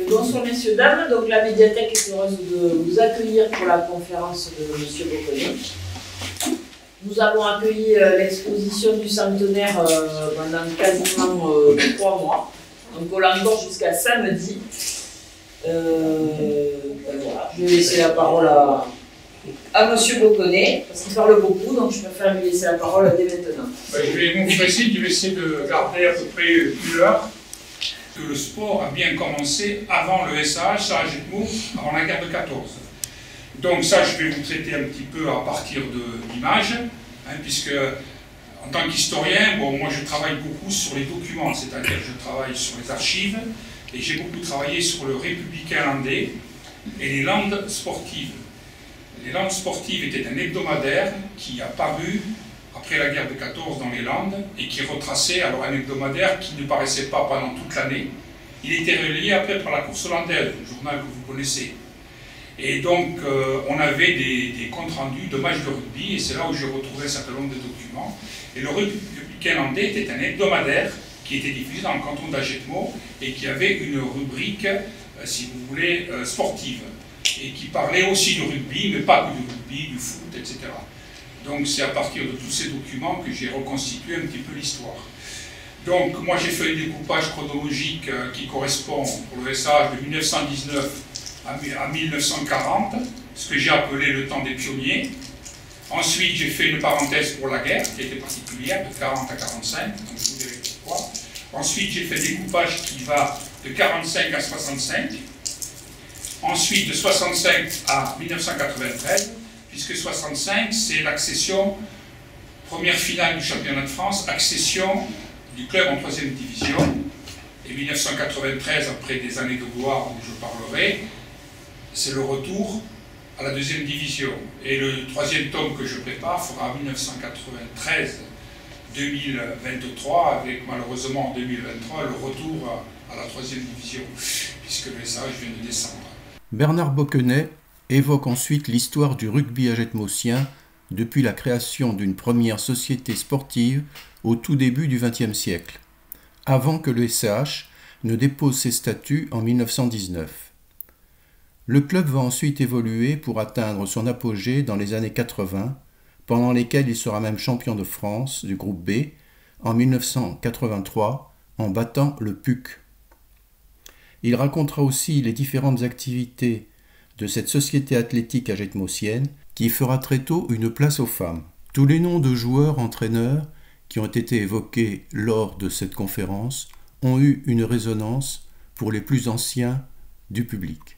Bonsoir messieurs, dames. Donc la médiathèque est heureuse de vous accueillir pour la conférence de M. Boconnet. Nous avons accueilli l'exposition du centenaire pendant quasiment 3 mois. Donc on l'a encore jusqu'à samedi. Voilà. Je vais laisser la parole à M. Boconnet, parce qu'il parle beaucoup, donc je préfère lui laisser la parole dès maintenant. Je vais m'empresser, je vais essayer de garder à peu près une heure. Que le sport a bien commencé avant le SAH, à Agetmo, avant la guerre de 14. Donc ça, je vais vous traiter un petit peu à partir d'images, puisque en tant qu'historien, bon, moi je travaille beaucoup sur les documents, c'est-à-dire je travaille sur les archives, et j'ai beaucoup travaillé sur le républicain landais et les landes sportives. Les landes sportives étaient un hebdomadaire qui a paru après la guerre de 14 dans les Landes, et qui retraçait alors un hebdomadaire qui ne paraissait pas pendant toute l'année. Il était relié après par la course hollandaise, le journal que vous connaissez. Et donc on avait des comptes rendus de matchs de rugby, et c'est là où j'ai retrouvé un certain nombre de documents. Et le républicain landais était un hebdomadaire qui était diffusé dans le canton d'Agetmo, et qui avait une rubrique, si vous voulez, sportive, et qui parlait aussi du rugby, mais pas que du rugby, du foot, etc. Donc c'est à partir de tous ces documents que j'ai reconstitué un petit peu l'histoire. Donc moi j'ai fait un découpage chronologique qui correspond pour le SAH de 1919 à 1940, ce que j'ai appelé le temps des pionniers. Ensuite j'ai fait une parenthèse pour la guerre, qui était particulière, de 40 à 45, donc je vous dirai pourquoi. Ensuite j'ai fait un découpage qui va de 45 à 65. Ensuite de 65 à 1993. Puisque 65, c'est l'accession, première finale du championnat de France, accession du club en 3e division. Et 1993, après des années de gloire dont je parlerai, c'est le retour à la 2e division. Et le 3e tome que je prépare fera 1993-2023, avec malheureusement en 2023 le retour à la 3e division, puisque le SAH vient de descendre. Bernard Boconnet évoque ensuite l'histoire du rugby agetmotien depuis la création d'une première société sportive au tout début du XXe siècle, avant que le SAH ne dépose ses statuts en 1919. Le club va ensuite évoluer pour atteindre son apogée dans les années 80, pendant lesquelles il sera même champion de France du groupe B en 1983 en battant le PUC. Il racontera aussi les différentes activités de cette société athlétique agetmosienne qui fera très tôt une place aux femmes. Tous les noms de joueurs, entraîneurs qui ont été évoqués lors de cette conférence ont eu une résonance pour les plus anciens du public.